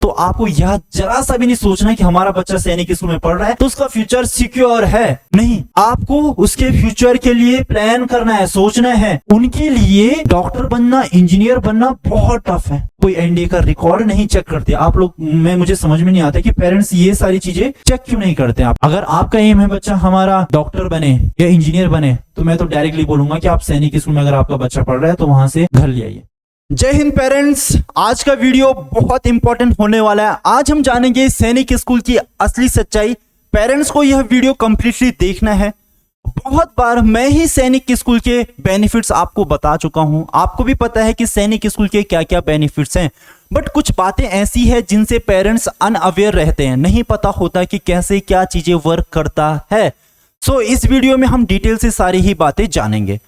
तो आपको यह जरा सा भी नहीं सोचना कि हमारा बच्चा सैनिक स्कूल में पढ़ रहा है तो उसका फ्यूचर सिक्योर है। नहीं, आपको उसके फ्यूचर के लिए प्लान करना है, सोचना है। उनके लिए डॉक्टर बनना, इंजीनियर बनना बहुत टफ है। कोई एनडीए का रिकॉर्ड नहीं चेक करते आप लोग। मुझे समझ में नहीं आता कि पेरेंट्स ये सारी चीजें चेक क्यों नहीं करते। आप अगर आपका एम है बच्चा हमारा डॉक्टर बने या इंजीनियर बने तो मैं तो डायरेक्टली बोलूंगा कि आप सैनिक स्कूल में अगर आपका बच्चा पढ़ रहा है तो वहां से घर ले आइए। जय हिंद पेरेंट्स, आज का वीडियो बहुत इंपॉर्टेंट होने वाला है। आज हम जानेंगे सैनिक स्कूल की असली सच्चाई। पेरेंट्स को यह वीडियो कंप्लीटली देखना है। बहुत बार मैं ही सैनिक स्कूल के बेनिफिट्स आपको बता चुका हूं, आपको भी पता है कि सैनिक स्कूल के क्या क्या बेनिफिट्स हैं, बट कुछ बातें ऐसी है जिनसे पेरेंट्स अनअवेयर रहते हैं, नहीं पता होता कि कैसे क्या चीजें वर्क करता है। सो इस वीडियो में हम डिटेल से सारी ही बातें जानेंगे।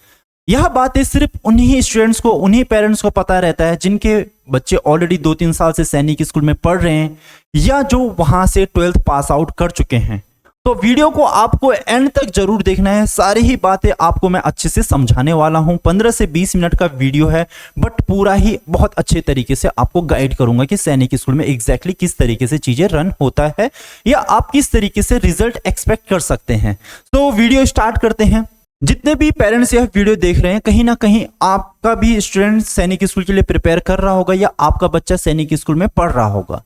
यह बातें सिर्फ उन्हीं स्टूडेंट्स को, उन्हीं पेरेंट्स को पता रहता है जिनके बच्चे ऑलरेडी 2-3 साल से सैनिक स्कूल में पढ़ रहे हैं या जो वहां से 12th पास आउट कर चुके हैं। तो वीडियो को आपको एंड तक जरूर देखना है, सारी ही बातें आपको मैं अच्छे से समझाने वाला हूं। 15 से 20 मिनट का वीडियो है, बट पूरा ही बहुत अच्छे तरीके से आपको गाइड करूंगा कि सैनिक स्कूल में एग्जैक्टली किस तरीके से चीजें रन होता है या आप किस तरीके से रिजल्ट एक्सपेक्ट कर सकते हैं। तो वीडियो स्टार्ट करते हैं। जितने भी पेरेंट्स यह वीडियो देख रहे हैं, कहीं ना कहीं आपका भी स्टूडेंट सैनिक स्कूल के लिए प्रिपेयर कर रहा होगा या आपका बच्चा सैनिक स्कूल में पढ़ रहा होगा।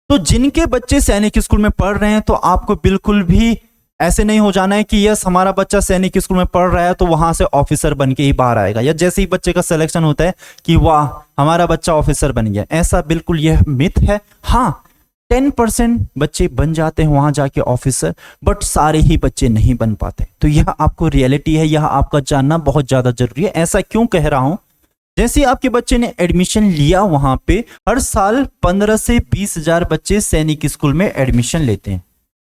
तो जिनके बच्चे सैनिक स्कूल में पढ़ रहे हैं तो आपको बिल्कुल भी ऐसे नहीं हो जाना है कि यस हमारा बच्चा सैनिक स्कूल में पढ़ रहा है तो वहां से ऑफिसर बन के ही बाहर आएगा, या जैसे ही बच्चे का सिलेक्शन होता है कि वाह हमारा बच्चा ऑफिसर बन गया। ऐसा बिल्कुल यह मिथ है। हाँ, 10% बच्चे बन जाते हैं वहां जाके ऑफिसर, बट सारे ही बच्चे नहीं बन पाते। तो यह आपको रियलिटी है, यह आपका जानना बहुत ज्यादा जरूरी है। ऐसा क्यों कह रहा हूं? जैसे आपके बच्चे ने एडमिशन लिया, वहां पे हर साल 15 से 20 हजार बच्चे सैनिक स्कूल में एडमिशन लेते हैं।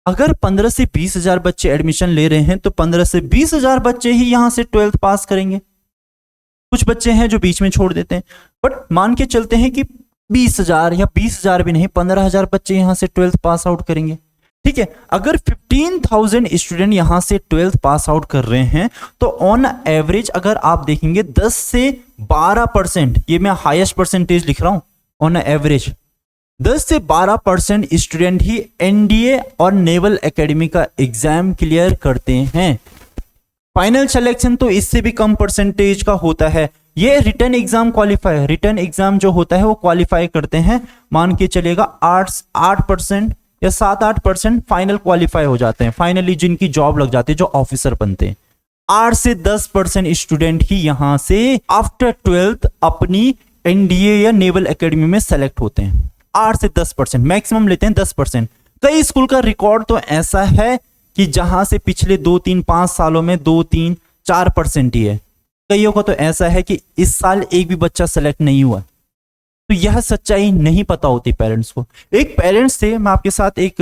अगर 15 से 20 हजार बच्चे एडमिशन ले रहे हैं तो 15 से 20 हजार बच्चे ही यहां से 12th पास करेंगे। कुछ बच्चे हैं जो बीच में छोड़ देते हैं, बट मान के चलते हैं कि 20 हजार या 20 हजार भी नहीं, 15 हजार बच्चे यहां से 12th पास आउट करेंगे। ठीक है, अगर 15,000 स्टूडेंट यहां से 12th पास आउट कर रहे हैं तो ऑन एवरेज अगर आप देखेंगे 10 से 12%, ये मैं हाईएस्ट परसेंटेज लिख रहा हूं, ऑन एवरेज 10 से 12% स्टूडेंट ही एनडीए और नेवल एकेडमी का एग्जाम क्लियर करते हैं। फाइनल सिलेक्शन तो इससे भी कम परसेंटेज का होता है। ये return exam qualify, return exam जो होता है वो क्वालिफाई करते हैं। मान के चलेगा 8% या 7-8% फाइनल क्वालिफाई हो जाते हैं, फाइनली जिनकी जॉब लग जाती है, जो ऑफिसर बनते हैं। 8 से 10% स्टूडेंट ही यहां से आफ्टर 12th अपनी एनडीए या नेवल एकेडमी में सेलेक्ट होते हैं। 8 से 10%, मैक्सिमम लेते हैं 10%। कई स्कूल का रिकॉर्ड तो ऐसा है कि जहां से पिछले 2-3-5 सालों में 2-3-4% ही है। कईयों का तो ऐसा है कि इस साल एक भी बच्चा सेलेक्ट नहीं हुआ। तो यह सच्चाई नहीं पता होती पेरेंट्स को। एक पेरेंट्स थे, मैं आपके साथ एक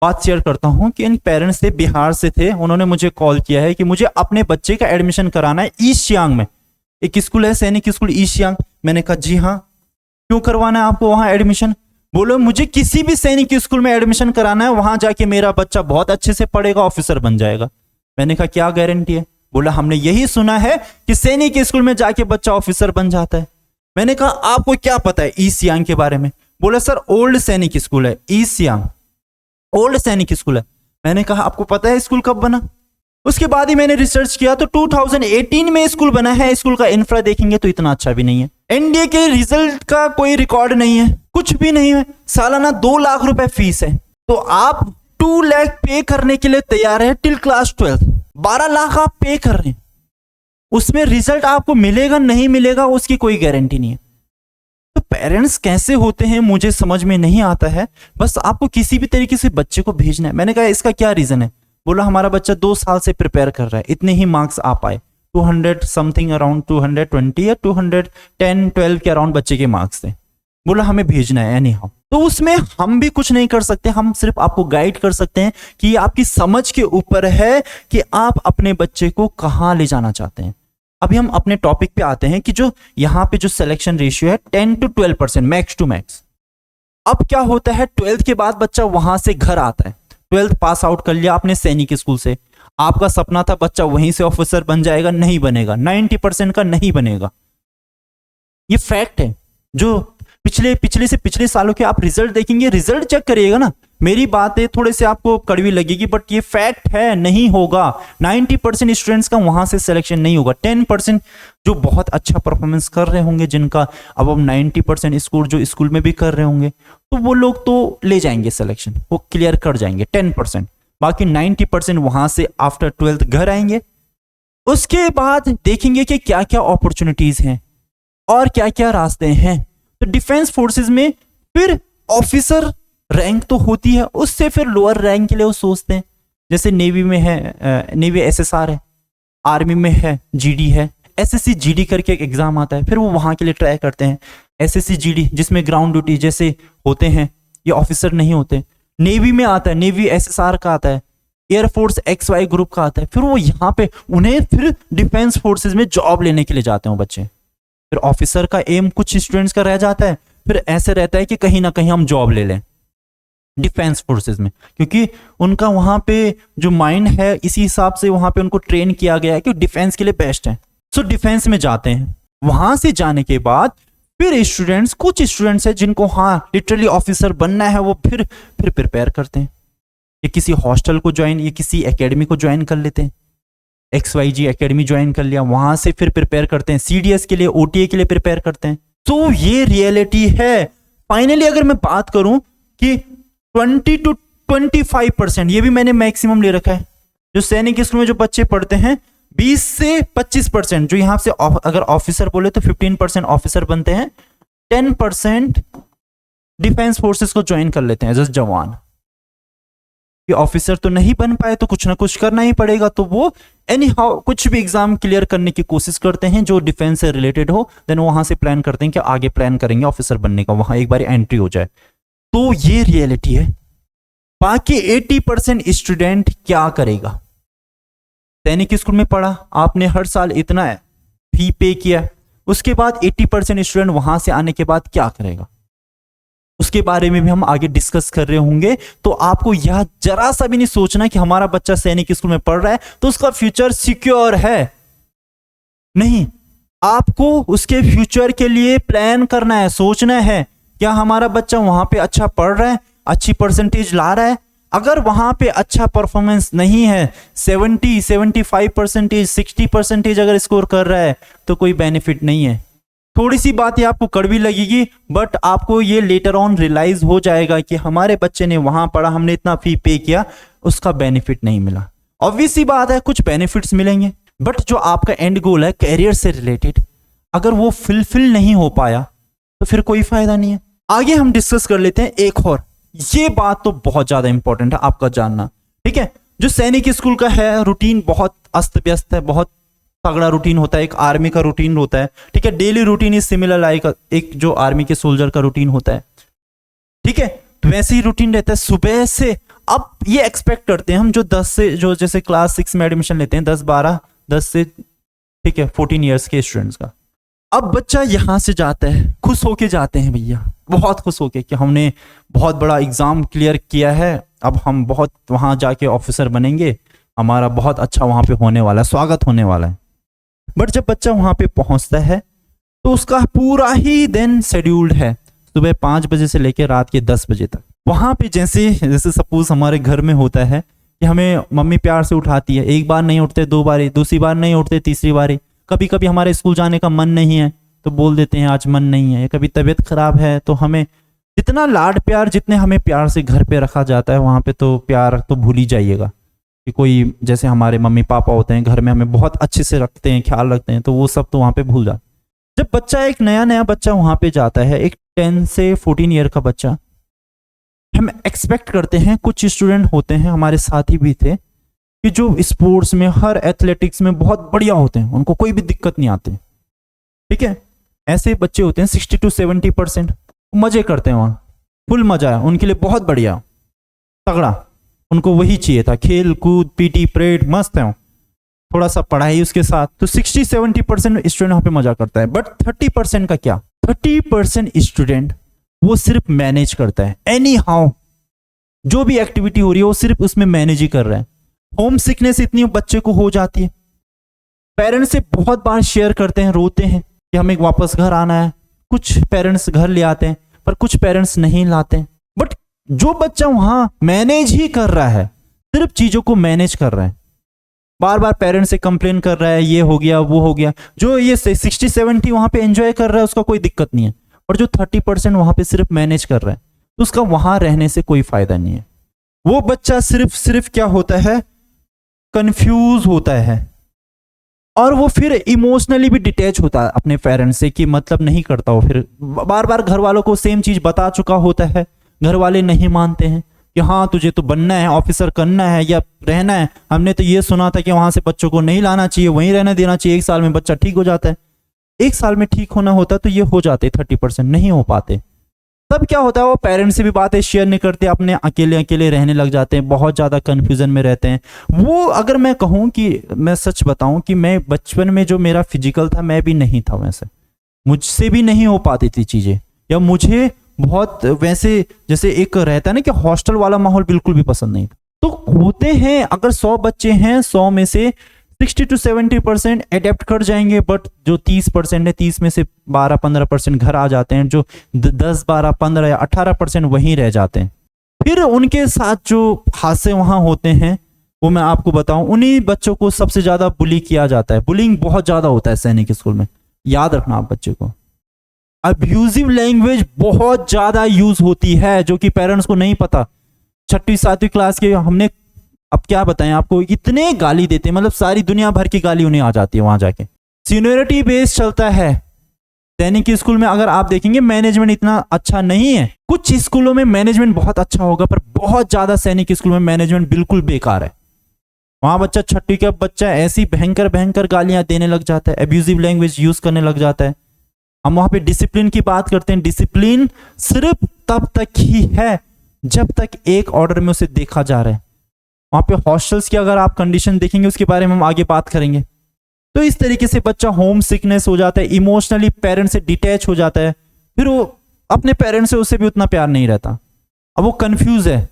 बात शेयर करता हूं कि इन पेरेंट्स थे, बिहार से थे। उन्होंने मुझे कॉल किया है कि मुझे अपने बच्चे का एडमिशन कराना है ईस्ट सियांग में। एक स्कूल है सैनिक स्कूल ईस्ट सियांग। मैंने कहा जी हाँ, क्यों करवाना है आपको वहां एडमिशन? बोलो मुझे किसी भी सैनिक स्कूल में एडमिशन कराना है, वहां जाके मेरा बच्चा बहुत अच्छे से पढ़ेगा, ऑफिसर बन जाएगा। मैंने कहा क्या गारंटी है? बोला हमने यही सुना है कि सैनिक स्कूल में जाके बच्चा ऑफिसर बन जाता है। मैंने कहा आपको क्या पता है ईस्ट सियांग के बारे में? बोला सर ओल्ड सैनिक स्कूल है ईस्ट सियांग, ओल्ड सैनिक स्कूल है। मैंने कहा आपको पता है स्कूल कब बना? उसके बाद ही मैंने रिसर्च किया तो 2018 में स्कूल बना है। स्कूल का इंफ्रा देखेंगे तो इतना अच्छा भी नहीं है। एनडीए के रिजल्ट का कोई रिकॉर्ड नहीं है, कुछ भी नहीं है। सालाना 2 लाख रुपए फीस है, तो आप 2 लाख पे करने के लिए तैयार है टिल क्लास 12। 12 लाख आप पे कर रहे हैं, उसमें रिजल्ट आपको मिलेगा नहीं मिलेगा उसकी कोई गारंटी नहीं है। तो पेरेंट्स कैसे होते हैं मुझे समझ में नहीं आता है। बस आपको किसी भी तरीके से बच्चे को भेजना है। मैंने कहा इसका क्या रीजन है? बोला हमारा बच्चा 2 साल से प्रिपेयर कर रहा है, इतने ही मार्क्स आ पाए, 200 समथिंग अराउंड 220 या 210-12 के अराउंड बच्चे के मार्क्स थे। बोला हमें भेजना है एनी हाउ। तो उसमें हम भी कुछ नहीं कर सकते, हम सिर्फ आपको गाइड कर सकते हैं कि ये आपकी समझ के ऊपर है कि आप अपने बच्चे को कहां ले जाना चाहते हैं। अभी हम अपने टॉपिक पे आते हैं कि जो यहाँ पे जो सिलेक्शन रेशियो है 10 to 12%, मैक्स टू मैक्स। अब क्या होता है 12th के बाद बच्चा वहां से घर आता है, 12th पास आउट कर लिया आपने सैनिक स्कूल से, आपका सपना था बच्चा वहीं से ऑफिसर बन जाएगा, नहीं बनेगा, 90% का नहीं बनेगा। ये फैक्ट है जो पिछले सालों के आप रिजल्ट देखेंगे, रिजल्ट चेक करिएगा ना। मेरी बात है थोड़े से आपको कड़वी लगेगी, बट ये फैक्ट है, नहीं होगा। 90% स्टूडेंट्स का वहां से सिलेक्शन नहीं होगा। 10% जो बहुत अच्छा परफॉर्मेंस कर रहे होंगे, जिनका अब 90% स्कोर जो स्कूल में भी कर रहे होंगे, तो वो लोग तो ले जाएंगे सिलेक्शन, वो क्लियर कर जाएंगे 10%। बाकी 90% वहां से आफ्टर 12th घर आएंगे। उसके बाद देखेंगे कि क्या क्या अपॉर्चुनिटीज हैं और क्या क्या रास्ते हैं। तो डिफेंस फोर्सेस में फिर ऑफिसर रैंक तो होती है, उससे फिर लोअर रैंक के लिए वो सोचते हैं। जैसे नेवी में है, नेवी SSR है, आर्मी में है GD है, SSC GD करके एक एग्जाम आता है, फिर वो वहां के लिए ट्राई करते हैं। SSC GD जिसमें ग्राउंड ड्यूटी जैसे होते हैं, ये ऑफिसर नहीं होते। नेवी में आता है, नेवी SSR का आता है, एयरफोर्स XY ग्रुप का आता है, फिर वो यहाँ पे उन्हें फिर डिफेंस फोर्सेस में जॉब लेने के लिए जाते हैं बच्चे। फिर ऑफिसर का एम कुछ स्टूडेंट्स का रह जाता है, फिर ऐसे रहता है कि कहीं ना कहीं हम जॉब ले लें डिफेंस फोर्सेस में, क्योंकि उनका वहां पे जो माइंड है इसी हिसाब से वहां पे उनको ट्रेन किया गया है कि डिफेंस के लिए बेस्ट है। सो डिफेंस में जाते हैं। वहां से जाने के बाद फिर स्टूडेंट्स, कुछ स्टूडेंट्स है जिनको हाँ लिटरली ऑफिसर बनना है, वो फिर प्रिपेयर करते हैं। ये किसी हॉस्टल को ज्वाइन, ये किसी एकेडमी को ज्वाइन कर लेते हैं। XYG एकेडमी ज्वाइन कर लिया, वहां से फिर प्रिपेयर करते हैं CDS के लिए, OTA के लिए प्रिपेयर करते हैं। तो ये रियलिटी है। फाइनली अगर मैं बात करूं कि 20 to 25%, ये भी मैंने मैक्सिमम ले रखा है, जो सैनिक स्कूल में जो बच्चे पढ़ते हैं, 20 से 25% जो यहां से अगर ऑफिसर बोले तो 15% ऑफिसर बनते हैं, 10% डिफेंस फोर्सेस को ज्वाइन कर लेते हैं एज जवान। कि ऑफिसर तो नहीं बन पाए तो कुछ ना कुछ करना ही पड़ेगा, तो वो एनी हाउ कुछ भी एग्जाम क्लियर करने की कोशिश करते हैं जो डिफेंस से रिलेटेड हो, देन वहां से प्लान करते हैं कि आगे प्लान करेंगे ऑफिसर बनने का, वहां एक बार एंट्री हो जाए। तो ये रियलिटी है। बाकी 80% स्टूडेंट क्या करेगा? सैनिक स्कूल में पढ़ा आपने, हर साल इतना फी पे किया, उसके बाद 80% स्टूडेंट वहां से आने के बाद क्या करेगा, उसके बारे में भी हम आगे डिस्कस कर रहे होंगे। तो आपको यह जरा सा भी नहीं सोचना कि हमारा बच्चा सैनिक स्कूल में पढ़ रहा है तो उसका फ्यूचर सिक्योर है। नहीं, आपको उसके फ्यूचर के लिए प्लान करना है, सोचना है क्या हमारा बच्चा वहां पे अच्छा पढ़ रहा है, अच्छी परसेंटेज ला रहा है। अगर वहां पे अच्छा परफॉर्मेंस नहीं है, 70-75%, 60% अगर स्कोर कर रहा है, तो कोई बेनिफिट नहीं है। थोड़ी सी बात ये आपको कड़वी लगेगी, बट आपको ये लेटर ऑन रियलाइज हो जाएगा कि हमारे बच्चे ने वहां पढ़ा, हमने इतना फी पे किया, उसका बेनिफिट नहीं मिला। ऑब्वियस सी बात है कुछ बेनिफिट्स मिलेंगे, बट जो आपका एंड गोल है कैरियर से रिलेटेड, अगर वो फुलफिल नहीं हो पाया तो फिर कोई फायदा नहीं है। आगे हम डिस्कस कर लेते हैं एक और, ये बात तो बहुत ज्यादा इंपॉर्टेंट है आपका जानना, ठीक है। जो सैनिक स्कूल का है रूटीन बहुत अस्त व्यस्त है, बहुत तगड़ा रूटीन होता है, एक आर्मी का रूटीन होता है, ठीक है। Daily routine is similar like एक जो आर्मी के सोल्जर का रूटीन होता है, ठीक है। तो वैसे ही रूटीन रहता है सुबह से। अब ये एक्सपेक्ट करते हैं हम जो 10 से, जो जैसे क्लास 6 में एडमिशन लेते हैं 10 से, ठीक है, 14 ईयर्स के स्टूडेंट्स का। अब बच्चा यहां से जाता है, खुश होके जाते हैं भैया, बहुत खुश होके कि हमने बहुत बड़ा एग्जाम क्लियर किया है, अब हम बहुत वहां जाके ऑफिसर बनेंगे, हमारा बहुत अच्छा वहां पे होने वाला है, स्वागत होने वाला है। बट जब बच्चा वहां पे पहुंचता है तो उसका पूरा ही दिन शेड्यूल्ड है, सुबह 5 बजे से लेकर रात के 10 बजे तक। वहां पे जैसे सपोज हमारे घर में होता है कि हमें मम्मी प्यार से उठाती है, एक बार नहीं उठते, 2 बारी, दूसरी बार नहीं उठते, तीसरी बारी। कभी कभी हमारे स्कूल जाने का मन नहीं है तो बोल देते हैं आज मन नहीं है। कभी तबीयत खराब है तो हमें जितना लाड प्यार, जितने हमें प्यार से घर पे रखा जाता है, वहां पे तो प्यार तो भूल ही जाइएगा कि कोई जैसे हमारे मम्मी पापा होते हैं घर में, हमें बहुत अच्छे से रखते हैं, ख्याल रखते हैं, तो वो सब तो वहां पे भूल जाते। जब बच्चा, एक नया बच्चा वहां पे जाता है, एक 10 से 14 ईयर का बच्चा, हम एक्सपेक्ट करते हैं, कुछ स्टूडेंट होते हैं हमारे साथी भी थे कि जो स्पोर्ट्स में, हर एथलेटिक्स में बहुत बढ़िया होते हैं, उनको कोई भी दिक्कत नहीं आती, ठीक है। ऐसे बच्चे होते हैं 60 to 70%, मजे करते हैं वहां, फुल मजा है उनके लिए, बहुत बढ़िया तगड़ा, उनको वही चाहिए था, खेल कूद, पीटी परेड, मस्त है, थोड़ा सा पढ़ाई उसके साथ। तो 60-70% स्टूडेंट वहां पे मजा करता है। बट 30% का क्या? 30% स्टूडेंट वो सिर्फ मैनेज करता है, एनी हाउ जो भी एक्टिविटी हो रही है वो सिर्फ उसमें मैनेज ही कर रहा है। होम सिकनेस इतनी बच्चे को हो जाती है, पेरेंट्स से बहुत बार शेयर करते हैं, रोते हैं कि हमें वापस घर आना है, कुछ पेरेंट्स घर ले आते हैं, पर कुछ पेरेंट्स नहीं लाते। बट जो बच्चा वहां मैनेज ही कर रहा है, सिर्फ चीजों को मैनेज कर रहा है, बार बार पेरेंट्स से कंप्लेन कर रहा है, ये हो गया वो हो गया, जो ये 60-70 वहां पे एंजॉय कर रहा है उसका कोई दिक्कत नहीं है, और जो 30% वहां पे सिर्फ मैनेज कर रहा है, तो उसका वहां रहने से कोई फायदा नहीं है। वो बच्चा सिर्फ क्या होता है, कंफ्यूज होता है, और वो फिर इमोशनली भी डिटैच होता है अपने पेरेंट्स से, कि मतलब नहीं करता, वो फिर बार बार घर वालों को सेम चीज बता चुका होता है, घर वाले नहीं मानते हैं कि हाँ तुझे तो बनना है, ऑफिसर करना है या रहना है, हमने तो ये सुना था कि वहां से बच्चों को नहीं लाना चाहिए, वहीं रहने देना चाहिए, 1 साल में बच्चा ठीक हो जाता है। 1 साल में ठीक होना होता तो ये हो जाते, 30% नहीं हो पाते। तब क्या होता है, वो पेरेंट्स से भी बातें शेयर नहीं करते, अपने अकेले अकेले रहने लग जाते हैं, बहुत ज्यादा कंफ्यूजन में रहते हैं। वो अगर मैं कहूँ कि मैं सच बताऊं कि मैं बचपन में जो मेरा फिजिकल था, मैं भी नहीं था वैसे, मुझसे भी नहीं हो पाती थी चीजें, या मुझे बहुत वैसे जैसे एक रहता है ना कि हॉस्टल वाला माहौल बिल्कुल भी पसंद नहीं था। तो होते हैं, अगर 100 बच्चे हैं, 100 में से 60-70% एडेप्ट कर जाएंगे, बट जो 30% है, 30 में से 12-15% घर आ जाते हैं, जो 10-12-15 या 18% वहीं रह जाते हैं। फिर उनके साथ जो हादसे वहां होते हैं वो मैं आपको बताऊं, उन्हीं बच्चों को सबसे ज्यादा बुली किया जाता है। बुलिंग बहुत ज्यादा होता है सैनिक स्कूल में, याद रखना आप बच्चे को। अब्यूजिव लैंग्वेज बहुत ज्यादा यूज होती है, जो कि पेरेंट्स को नहीं पता। 6वीं-7वीं क्लास के हमने, अब क्या बताएं आपको, इतने गाली देते हैं, मतलब सारी दुनिया भर की गाली उन्हें आ जाती है वहां जाके। सीनियरिटी बेस चलता है सैनिक स्कूल में। अगर आप देखेंगे मैनेजमेंट इतना अच्छा नहीं है, कुछ स्कूलों में मैनेजमेंट बहुत अच्छा होगा, पर बहुत ज्यादा सैनिक स्कूल में मैनेजमेंट बिल्कुल बेकार है। वहां बच्चा 6वीं का बच्चा ऐसी भयंकर भयंकर गालियां देने लग जाता है, एब्यूजिव लैंग्वेज यूज करने लग जाता है। हम वहां पे डिसिप्लिन की बात करते हैं, डिसिप्लिन सिर्फ तब तक ही है जब तक एक ऑर्डर में उसे देखा जा रहा है। वहां पे हॉस्टल्स की अगर आप कंडीशन देखेंगे, उसके बारे में हम आगे बात करेंगे। तो इस तरीके से बच्चा होम सिकनेस हो जाता है, इमोशनली पेरेंट्स से डिटैच हो जाता है, फिर वो अपने पेरेंट्स से उससे भी उतना प्यार नहीं रहता। अब वो कंफ्यूज है,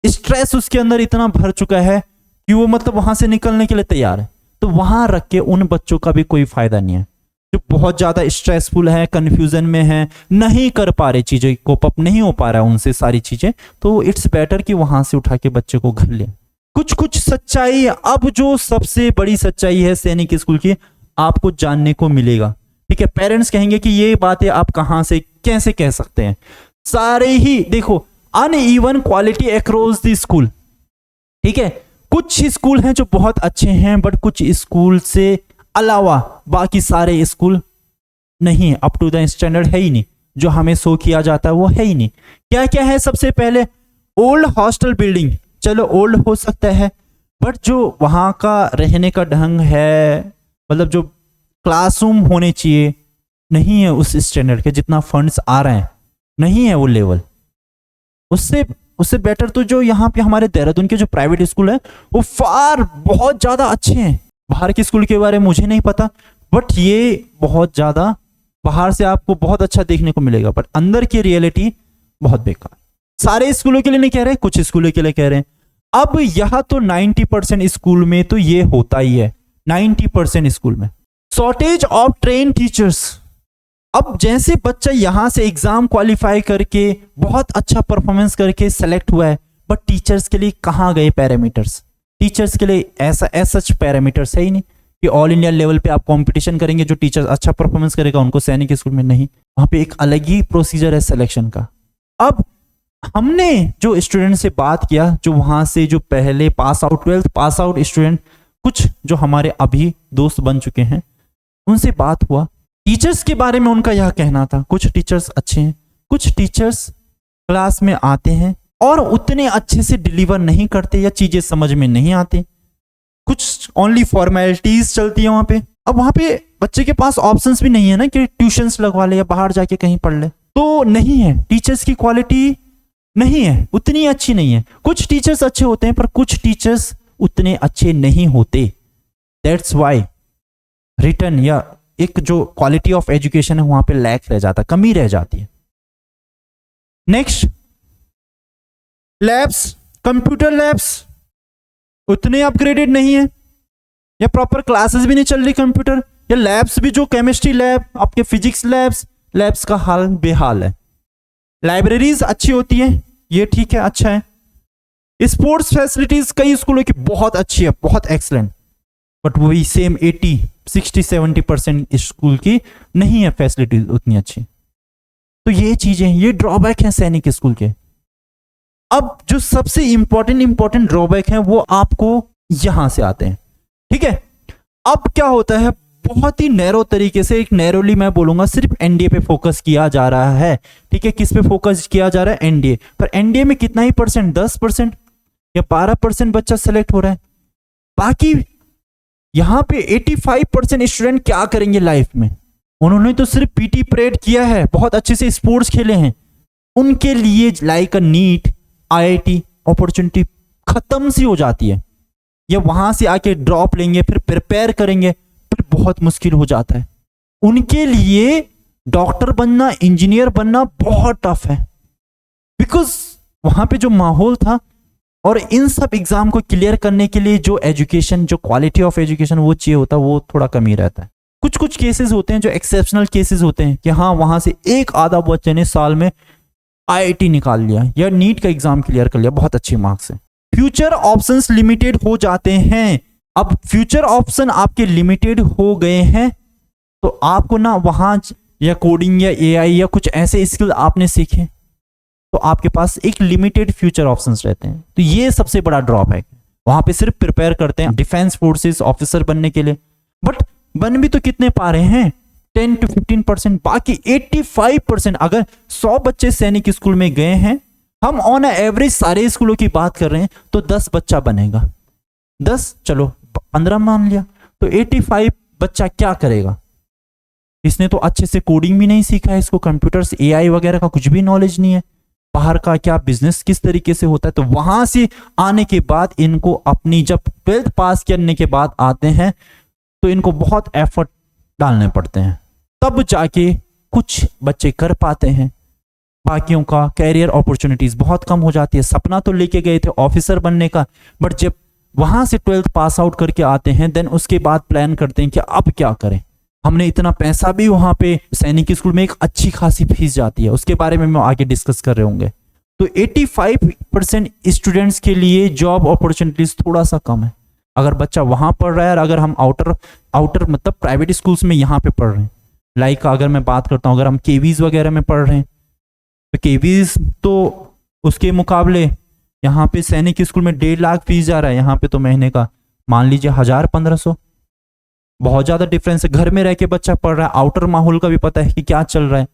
स्ट्रेस उसके अंदर इतना भर चुका है कि वो मतलब वहां से निकलने के लिए तैयार है। तो वहां रख के उन बच्चों का भी कोई फायदा नहीं है, जो बहुत ज्यादा स्ट्रेसफुल है, कंफ्यूजन में है, नहीं कर पा रहे, चीजें कोप अप नहीं हो पा रहा है उनसे सारी चीजें। तो इट्स बेटर कि वहां से उठा के बच्चे को घर ले। कुछ सच्चाई, अब जो सबसे बड़ी सच्चाई है सैनिक स्कूल की, आपको जानने को मिलेगा। ठीक है, पेरेंट्स कहेंगे कि ये बातें आप कहां से कैसे कह सकते हैं। सारे ही देखो, uneven quality across the school. ठीक है, कुछ स्कूल हैं जो बहुत अच्छे हैं, बट कुछ स्कूल से अलावा बाकी सारे स्कूल नहीं है, अप टू द स्टैंडर्ड है ही नहीं, जो हमें शो किया जाता है वो है ही नहीं। क्या क्या है, सबसे पहले ओल्ड हॉस्टल बिल्डिंग। चलो ओल्ड हो सकता है, बट जो वहां का रहने का ढंग है, मतलब जो क्लासरूम होने चाहिए, नहीं है उस स्टैंडर्ड के, जितना फंड्स आ रहे हैं नहीं है वो लेवल। उससे बेटर तो जो यहाँ पे हमारे देहरादून के जो प्राइवेट स्कूल है वो फार बहुत ज्यादा अच्छे हैं। बाहर के स्कूल के बारे में मुझे नहीं पता, बट ये बहुत ज्यादा बाहर से आपको बहुत अच्छा देखने को मिलेगा, बट अंदर की रियलिटी बहुत बेकार। सारे स्कूलों के लिए नहीं कह रहे, कुछ स्कूलों के लिए कह रहे हैं। अब यह तो 90% स्कूल में तो ये होता ही है, 90% स्कूल में शॉर्टेज ऑफ ट्रेन टीचर्स। अब जैसे बच्चा यहां से एग्जाम क्वालिफाई करके बहुत अच्छा परफॉर्मेंस करके सेलेक्ट हुआ है, बट टीचर्स के लिए कहां गए पैरामीटर्स? टीचर्स के लिए ऐसा पैरामीटर्स है ही नहीं कि ऑल इंडिया लेवल पे आप कंपटीशन करेंगे, जो टीचर अच्छा परफॉर्मेंस करेगा उनको सैनिक स्कूल में नहीं, वहां पे एक अलग ही प्रोसीजर है सिलेक्शन का। अब हमने जो स्टूडेंट से बात किया, जो वहां से जो पहले pass out 12th pass out student, कुछ जो हमारे अभी दोस्त बन चुके हैं, उनसे बात हुआ। टीचर्स के बारे में उनका यह कहना था, कुछ टीचर्स अच्छे हैं, कुछ टीचर्स क्लास में आते हैं और उतने अच्छे से डिलीवर नहीं करते या चीजें समझ में नहीं आती, कुछ ओनली फॉर्मेलिटीज चलती है वहां पे। अब वहां पे बच्चे के पास ऑप्शंस भी नहीं है ना कि ट्यूशंस लगवा ले या बाहर जाके कहीं पढ़ ले, तो नहीं है, टीचर्स की क्वालिटी नहीं है, उतनी अच्छी नहीं है। कुछ टीचर्स अच्छे होते हैं पर कुछ टीचर्स उतने अच्छे नहीं होते। दैट्स वाई रिटर्न या एक जो क्वालिटी ऑफ एजुकेशन है वहां पे लैक रह जाता, कमी रह जाती है। नेक्स्ट, लैब्स, कंप्यूटर लैब्स उतने अपग्रेडेड नहीं है, या प्रॉपर क्लासेस भी नहीं चल रही कंप्यूटर, या लैब्स भी जो केमिस्ट्री लैब, आपके फिजिक्स लैब्स, लैब्स का हाल बेहाल है। लाइब्रेरीज अच्छी होती है, ये ठीक है, अच्छा है। स्पोर्ट्स फैसिलिटीज कई स्कूलों की बहुत अच्छी है, बहुत एक्सलेंट, बट वही सेम 60-70% स्कूल की नहीं है फैसिलिटीज उतनी अच्छी। तो ये चीजें, ये ड्रॉबैक है सैनिक स्कूल के। अब जो सबसे इंपॉर्टेंट ड्रॉबैक है वो आपको यहां से आते हैं, ठीक है। अब क्या होता है, बहुत ही नैरो तरीके से, एक नैरोली मैं बोलूंगा, सिर्फ एनडीए पे फोकस किया जा रहा है, ठीक है। किस पे फोकस किया जा रहा है? एनडीए पर। एनडीए में कितना ही परसेंट, 10% या 12% बच्चा सेलेक्ट हो रहा है। बाकी यहां पे 85% स्टूडेंट क्या करेंगे लाइफ में? उन्होंने तो सिर्फ पीटी परेड किया है, बहुत अच्छे से स्पोर्ट्स खेले हैं, उनके लिए like a NEET IIT opportunity खत्म सी हो जाती है। या वहां से आके ड्रॉप लेंगे, फिर प्रिपेयर करेंगे, फिर बहुत मुश्किल हो जाता है उनके लिए। डॉक्टर बनना, इंजीनियर बनना बहुत टफ है, बिकॉज वहां पे जो माहौल था और इन सब एग्जाम को क्लियर करने के लिए जो एजुकेशन, जो क्वालिटी ऑफ एजुकेशन वो चाहिए होता है, वो थोड़ा कम ही रहता है। कुछ केसेस होते हैं जो एक्सेप्शनल केसेस होते हैं कि हाँ, वहां से एक आधा बच्चे ने साल में आईआईटी निकाल लिया या नीट का एग्जाम क्लियर कर लिया बहुत अच्छे मार्क्स से। फ्यूचर ऑप्शंस लिमिटेड हो जाते हैं। अब फ्यूचर ऑप्शन आपके लिमिटेड हो गए हैं तो आपको ना वहां या कोडिंग या एआई या कुछ ऐसे स्किल आपने सीखे तो आपके पास एक लिमिटेड फ्यूचर ऑप्शंस रहते हैं। तो ये सबसे बड़ा ड्रॉप है। वहां पे सिर्फ प्रिपेयर करते हैं डिफेंस फोर्सेस ऑफिसर बनने के लिए, बट बन भी तो कितने पा रहे हैं? 10-15%। बाकी 85%, अगर 100 बच्चे सैनिक स्कूल में गए हैं, हम ऑन एवरेज सारे स्कूलों की बात कर रहे हैं, तो 10 बच्चा बनेगा। 10 चलो 15 मान लिया, तो 85 बच्चा क्या करेगा? इसने तो अच्छे से कोडिंग भी नहीं सीखा है, इसको कंप्यूटर्स एआई वगैरह का कुछ भी नॉलेज नहीं है, बाहर का क्या बिजनेस किस तरीके से होता है। तो वहां से आने के बाद इनको अपनी, जब 12th पास करने के बाद आते हैं तो इनको बहुत एफर्ट डालने पड़ते हैं, तब जाके कुछ बच्चे कर पाते हैं। बाकियों का कैरियर अपॉर्चुनिटीज बहुत कम हो जाती है। सपना तो लेके गए थे ऑफिसर बनने का, बट जब वहां से 12th पास आउट करके आते हैं, देन उसके बाद प्लान करते हैं कि अब क्या करें। हमने इतना पैसा भी, वहां पे सैनिक स्कूल में एक अच्छी खासी फीस जाती है, उसके बारे में हम आगे डिस्कस कर रहे होंगे। तो 85% स्टूडेंट्स के लिए जॉब अपॉर्चुनिटीज थोड़ा सा कम है अगर बच्चा वहां पढ़ रहा है। और अगर हम आउटर मतलब प्राइवेट स्कूल्स में यहाँ पे पढ़ रहे हैं, लाइक अगर मैं बात करता हूँ, अगर हम केवीज वगैरह में पढ़ रहे हैं तो केवीज तो उसके मुकाबले यहाँ पे सैनिक स्कूल में 1.5 लाख फीस जा रहा है, यहाँ पे तो महीने का मान लीजिए 1000-1500। बहुत ज्यादा डिफरेंस है। घर में रह के बच्चा पढ़ रहा है, आउटर माहौल का भी पता है कि क्या चल रहा है।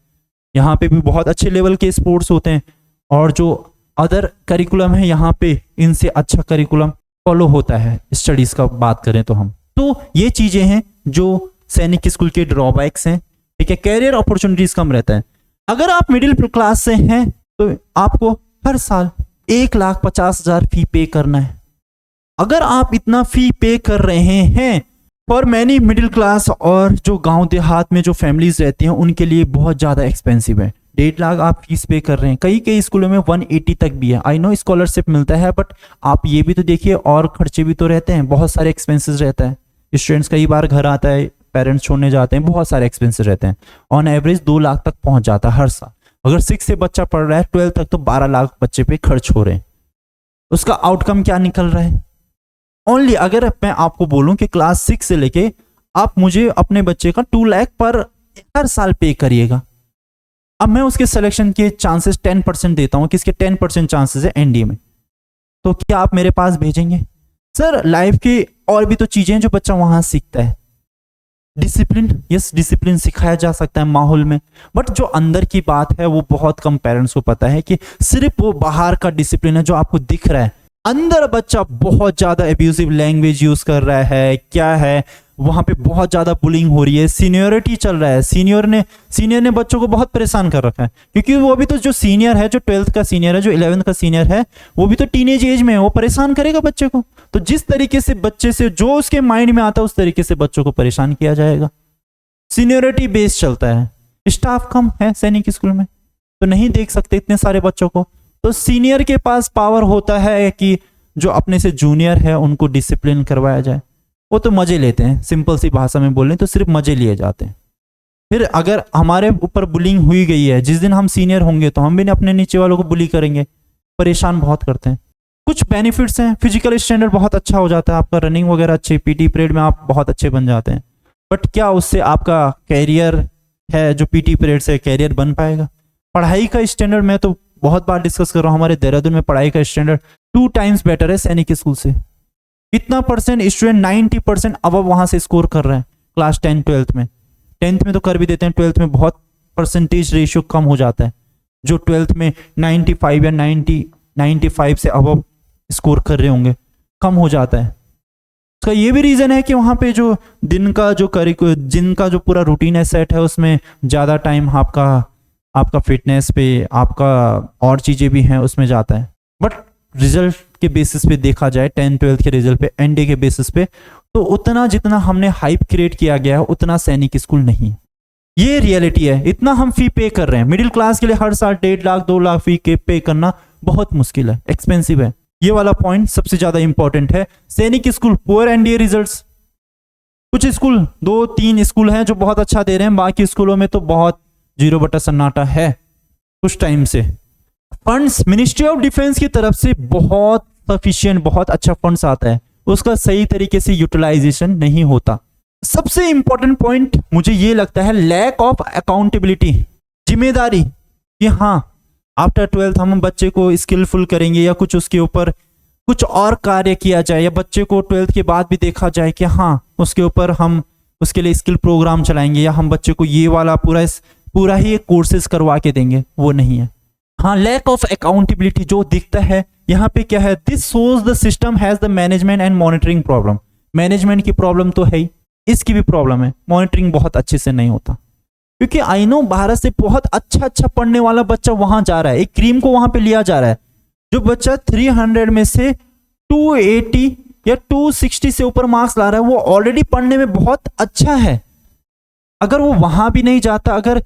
यहाँ पे भी बहुत अच्छे लेवल के स्पोर्ट्स होते हैं और जो अदर करिकुलम है यहाँ पे इनसे अच्छा करिकुलम फॉलो होता है स्टडीज का बात करें तो हम। तो ये चीजें हैं जो सैनिक स्कूल के ड्रॉबैक्स हैं, ठीक है। कैरियर अपॉर्चुनिटीज कम रहता है। अगर आप मिडिल क्लास से हैं तो आपको हर साल 1,50,000 फी पे करना है। अगर आप इतना फी पे कर रहे हैं, फॉर मैनी मिडिल क्लास और जो गांव देहात में जो फैमिलीज रहती हैं उनके लिए बहुत ज्यादा एक्सपेंसिव है। 1.5 लाख आप फीस पे कर रहे हैं। कई स्कूलों में 180 तक भी है। आई नो स्कॉलरशिप मिलता है, बट आप ये भी तो देखिए और खर्चे भी तो रहते हैं, बहुत सारे एक्सपेंसेस रहता है। स्टूडेंट्स कई बार घर आता है, पेरेंट्स छोड़ने जाते हैं, बहुत सारे एक्सपेंसेस रहते हैं। ऑन एवरेज 2 लाख तक पहुंच जाता है हर साल। अगर 6 से बच्चा पढ़ रहा है 12 तक, तो 12 लाख बच्चे पे खर्च हो रहे हैं। उसका आउटकम क्या निकल रहा है? ओनली, अगर मैं आपको बोलूं कि क्लास 6 से लेके आप मुझे अपने बच्चे का 2 लाख पर हर साल पे करिएगा। अब मैं उसके सिलेक्शन के चांसेस 10% देता हूं, किसके 10% चांसेस है एनडीए में, तो क्या आप मेरे पास भेजेंगे? सर लाइफ की और भी तो चीजें हैं जो बच्चा वहां सीखता है। डिसिप्लिन, यस डिसिप्लिन सिखाया जा सकता है माहौल में, बट जो अंदर की बात है वो बहुत कम पेरेंट्स को पता है कि सिर्फ वो बाहर का डिसिप्लिन है जो आपको दिख रहा है। अंदर बच्चा बहुत ज्यादा एब्यूसिव लैंग्वेज यूज कर रहा है, क्या है वहां पे बहुत ज्यादा बुलिंग हो रही है, सीनियरिटी चल रहा है। सीनियर ने बच्चों को बहुत परेशान कर रखा है, क्योंकि वो भी तो जो सीनियर है, जो 12th का सीनियर है, जो 11th का सीनियर है, वो भी तो टीनेज एज में है, वो परेशान करेगा बच्चे को। तो जिस तरीके से बच्चे से जो उसके माइंड में आता है उस तरीके से बच्चों को परेशान किया जाएगा। सीनियरिटी बेस्ड चलता है। स्टाफ कम है सैनिक स्कूल में तो नहीं देख सकते इतने सारे बच्चों को। तो सीनियर के पास पावर होता है कि जो अपने से जूनियर है उनको डिसिप्लिन करवाया जाए। वो तो मजे लेते हैं, सिंपल सी भाषा में बोलें तो सिर्फ मजे लिए जाते हैं। फिर अगर हमारे ऊपर बुलिंग हुई गई है, जिस दिन हम सीनियर होंगे तो हम भी अपने नीचे वालों को बुली करेंगे, परेशान बहुत करते हैं। कुछ बेनिफिट्स हैं, फिजिकल स्टैंडर्ड बहुत अच्छा हो जाता है आपका, रनिंग वगैरह अच्छी, पीटी पीरियड में आप बहुत अच्छे बन जाते हैं। बट क्या उससे आपका कैरियर है जो पीटी पीरियड से कैरियर बन पाएगा? पढ़ाई का स्टैंडर्ड मैं तो बहुत बार डिस्कस कर रहा हूँ, हमारे देहरादून में पढ़ाई का स्टैंडर्ड 2 टाइम्स बेटर है सैनिक स्कूल से। कितना परसेंट स्टूडेंट 90% अब वहां से स्कोर कर रहे हैं क्लास 10 12th में। 10th में तो कर भी देते हैं, 12th में बहुत परसेंटेज रेशियो कम हो जाता है। जो 12th में 95 या 95 से अब स्कोर कर रहे होंगे, कम हो जाता है। उसका ये भी रीजन है कि वहां पे जो दिन का जो जिनका जो पूरा रूटीन है सेट है, उसमें ज्यादा टाइम आपका फिटनेस पे, आपका और चीजें भी हैं उसमें जाता है। बट रिजल्ट के बेसिस पे देखा जाए, 10 12th के रिजल्ट पे, एनडीए के बेसिस पे, तो उतना जितना हमने हाइप क्रिएट किया गया है उतना सैनिक स्कूल नहीं। ये रियलिटी है। इतना हम फी पे कर रहे हैं मिडिल क्लास के लिए, हर साल 1.5 लाख 2 लाख फी के पे करना बहुत मुश्किल है, एक्सपेंसिव है। ये वाला पॉइंट सबसे ज्यादा इंपॉर्टेंट है। सैनिक स्कूल पुअर एनडीए रिजल्ट्स, कुछ स्कूल 2-3 स्कूल हैं जो बहुत अच्छा दे रहे हैं, बाकी स्कूलों में तो बहुत 0 सन्नाटा है कुछ टाइम से। फंड्स मिनिस्ट्री ऑफ डिफेंस की तरफ से बहुत सफिशिएंट, बहुत अच्छा फंड्स आता है, उसका सही तरीके से यूटिलाइजेशन नहीं होता। सबसे इंपॉर्टेंट पॉइंट मुझे ये लगता है लैक ऑफ अकाउंटेबिलिटी, जिम्मेदारी कि हाँ आफ्टर 12th हम बच्चे को स्किलफुल करेंगे या कुछ उसके ऊपर कुछ और कार्य किया जाए, या बच्चे को 12th के बाद भी देखा जाए कि हाँ उसके ऊपर हम उसके लिए स्किल प्रोग्राम चलाएंगे, या हम बच्चे को ये वाला पूरा ही कोर्सेज करवा के देंगे, वो नहीं है। हाँ, लैक ऑफ अकाउंटेबिलिटी जो दिखता है यहाँ पे क्या है, this shows the system has the management and monitoring problem. Management की प्रॉब्लम तो है ही, इसकी भी प्रॉब्लम है, मॉनिटरिंग बहुत अच्छे से नहीं होता। क्योंकि आई नो भारत से बहुत अच्छा पढ़ने वाला बच्चा वहां जा रहा है, एक क्रीम को वहां पे लिया जा रहा है। जो बच्चा 300 में से 280 या 260 से ऊपर मार्क्स ला रहा है, वो ऑलरेडी पढ़ने में बहुत अच्छा है। अगर वो वहां भी नहीं जाता, अगर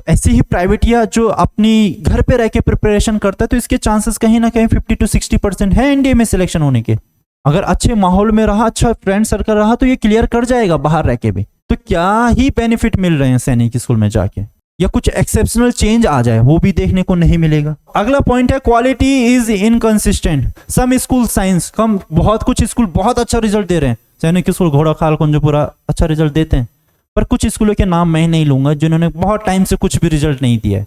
ऐसे ही प्राइवेट या जो अपनी घर पे रह के प्रिपरेशन करता है, तो इसके चांसेस कहीं ना कहीं 50 to 60% है एनडीए में सिलेक्शन होने के। अगर अच्छे माहौल में रहा, अच्छा फ्रेंड सर्कल रहा, तो ये क्लियर कर जाएगा बाहर रह के भी। तो क्या ही बेनिफिट मिल रहे हैं सैनिक स्कूल में जाके, या कुछ एक्सेप्शनल चेंज आ जाए वो भी देखने को नहीं मिलेगा। अगला पॉइंट है quality is inconsistent. Some school science कम, बहुत कुछ स्कूल बहुत अच्छा रिजल्ट दे रहे हैं, सैनिक स्कूल घोड़ा खाल कुंजपुरा अच्छा रिजल्ट देते हैं, पर कुछ स्कूलों के नाम मैं नहीं लूंगा जिन्होंने बहुत टाइम से कुछ भी रिजल्ट नहीं दिया है।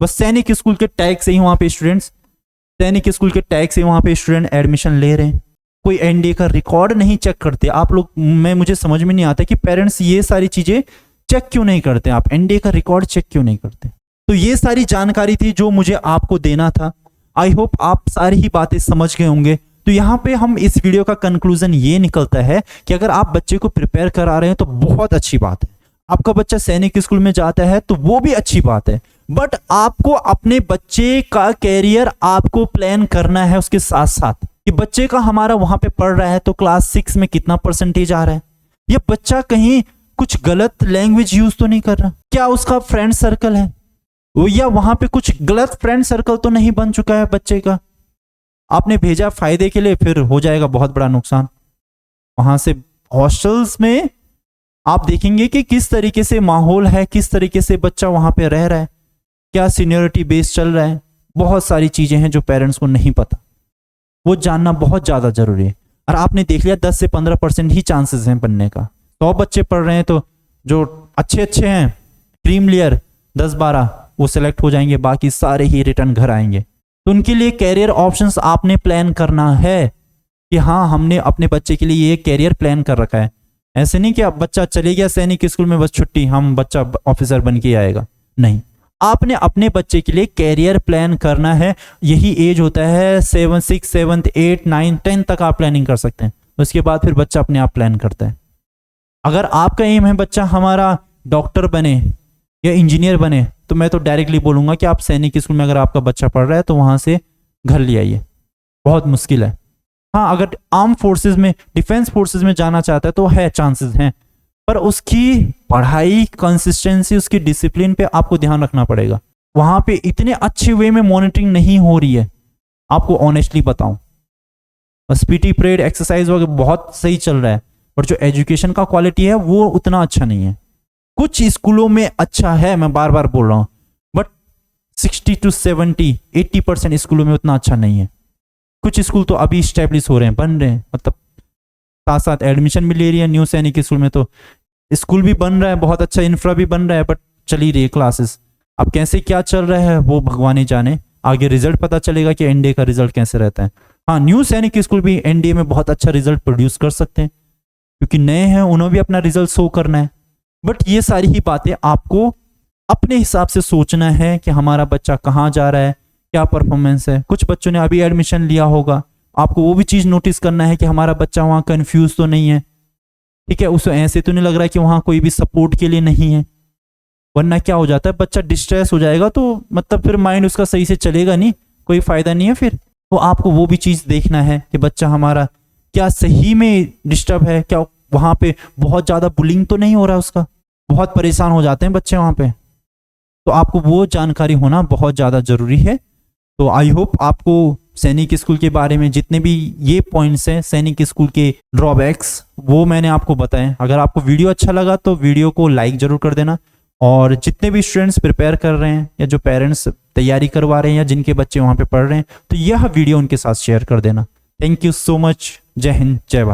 बस सैनिक स्कूल के टैग से ही वहां पे स्टूडेंट्स, सैनिक स्कूल के टैग से वहां पे स्टूडेंट एडमिशन ले रहे हैं। कोई एनडीए का रिकॉर्ड नहीं चेक करते आप लोग। मुझे समझ में नहीं आता कि पेरेंट्स ये सारी चीजें चेक क्यों नहीं करते, आप एनडीए का रिकॉर्ड चेक क्यों नहीं करते। तो ये सारी जानकारी थी जो मुझे आपको देना था। आई होप आप सारी ही बातें समझ गए होंगे। तो यहाँ पे हम इस वीडियो का कंक्लूजन ये निकलता है कि अगर आप बच्चे को प्रिपेयर करा रहे हैं तो बहुत अच्छी बात है। आपका बच्चा सैनिक स्कूल में जाता है तो वो भी अच्छी बात है, बट आपको अपने बच्चे का कैरियर आपको प्लान करना है उसके साथ साथ कि बच्चे का हमारा वहां पे पढ़ रहा है तो क्लास 6 में कितना परसेंटेज आ रहा है, ये बच्चा कहीं कुछ गलत लैंग्वेज यूज तो नहीं कर रहा, क्या उसका फ्रेंड सर्कल है वो, या वहां पे कुछ गलत फ्रेंड सर्कल तो नहीं बन चुका है बच्चे का। आपने भेजा फायदे के लिए, फिर हो जाएगा बहुत बड़ा नुकसान। वहां से हॉस्टल्स में आप देखेंगे कि किस तरीके से माहौल है, किस तरीके से बच्चा वहां पे रह रहा है, क्या सीनियरिटी बेस चल रहा है, बहुत सारी चीजें हैं जो पेरेंट्स को नहीं पता, वो जानना बहुत ज्यादा जरूरी है। और आपने देख लिया 10 से 15% ही चांसेस हैं बनने का। 100 बच्चे पढ़ रहे हैं तो जो अच्छे हैं क्रीम लेयर 10-12 वो सिलेक्ट हो जाएंगे, बाकी सारे ही रिटर्न घर आएंगे। तो उनके लिए कैरियर ऑप्शंस आपने प्लान करना है कि हाँ हमने अपने बच्चे के लिए ये कैरियर प्लान कर रखा है। ऐसे नहीं कि अब बच्चा चले गया सैनिक स्कूल में बस छुट्टी, हम बच्चा ऑफिसर बन के आएगा, नहीं। आपने अपने बच्चे के लिए कैरियर प्लान करना है। यही एज होता है 7, 6, 7, 8, 9, 10 तक आप प्लानिंग कर सकते हैं। उसके बाद फिर बच्चा अपने आप प्लान करता है। अगर आपका एम है बच्चा हमारा डॉक्टर बने या इंजीनियर बने, तो मैं तो डायरेक्टली बोलूंगा कि आप सैनिक स्कूल में अगर आपका बच्चा पढ़ रहा है तो वहां से घर ले आइए, बहुत मुश्किल है। हाँ, अगर आर्म फोर्सेस में, डिफेंस फोर्सेस में जाना चाहता है तो है, चांसेस हैं, पर उसकी पढ़ाई कंसिस्टेंसी, उसकी डिसिप्लिन पे आपको ध्यान रखना पड़ेगा। वहां पे इतने अच्छे वे में मॉनिटरिंग नहीं हो रही है, आपको ऑनेस्टली बताऊं। बस पीटी परेड एक्सरसाइज वगैरह बहुत सही चल रहा है, और जो एजुकेशन का क्वालिटी है वो उतना अच्छा नहीं है। कुछ स्कूलों में अच्छा है, मैं बार बार बोल रहा हूं, बट 60 to 70-80% स्कूलों में उतना अच्छा नहीं है। कुछ स्कूल तो अभी स्टैब्लिश हो रहे हैं, बन रहे हैं, मतलब साथ साथ एडमिशन भी ले रही है। न्यू सैनिक स्कूल में तो स्कूल भी बन रहा है, बहुत अच्छा इंफ्रा भी बन रहा है, बट चल ही रही है क्लासेस। अब कैसे क्या चल रहा है वो भगवान ही जाने, आगे रिजल्ट पता चलेगा कि एनडीए का रिजल्ट कैसे रहता है। हाँ, न्यू सैनिक स्कूल भी एनडीए में बहुत अच्छा रिजल्ट प्रोड्यूस कर सकते हैं, क्योंकि नए हैं, उन्हें भी अपना रिजल्ट शो करना है। बट ये सारी ही बातें आपको अपने हिसाब से सोचना है कि हमारा बच्चा कहाँ जा रहा है, क्या परफॉर्मेंस है। कुछ बच्चों ने अभी एडमिशन लिया होगा, आपको वो भी चीज नोटिस करना है कि हमारा बच्चा वहाँ कंफ्यूज तो नहीं है, ठीक है, उसे ऐसे तो नहीं लग रहा है कि वहाँ कोई भी सपोर्ट के लिए नहीं है। वरना क्या हो जाता है, बच्चा डिस्ट्रेस हो जाएगा, तो मतलब फिर माइंड उसका सही से चलेगा नहीं, कोई फायदा नहीं है फिर। तो आपको वो भी चीज देखना है कि बच्चा हमारा क्या सही में डिस्टर्ब है, क्या वहां पे बहुत ज्यादा बुलिंग तो नहीं हो रहा है उसका, बहुत परेशान हो जाते हैं बच्चे वहां पे। तो आपको वो जानकारी होना बहुत ज्यादा जरूरी है। तो आई होप आपको सैनिक स्कूल के बारे में जितने भी ये पॉइंट्स हैं, सैनिक स्कूल के ड्रॉबैक्स, वो मैंने आपको बताए। अगर आपको वीडियो अच्छा लगा तो वीडियो को लाइक जरूर कर देना, और जितने भी स्टूडेंट्स प्रिपेयर कर रहे हैं या जो पेरेंट्स तैयारी करवा रहे हैं या जिनके बच्चे वहां पे पढ़ रहे हैं, तो यह वीडियो उनके साथ शेयर कर देना। Thank you so much. जय हिंद, जय भारत।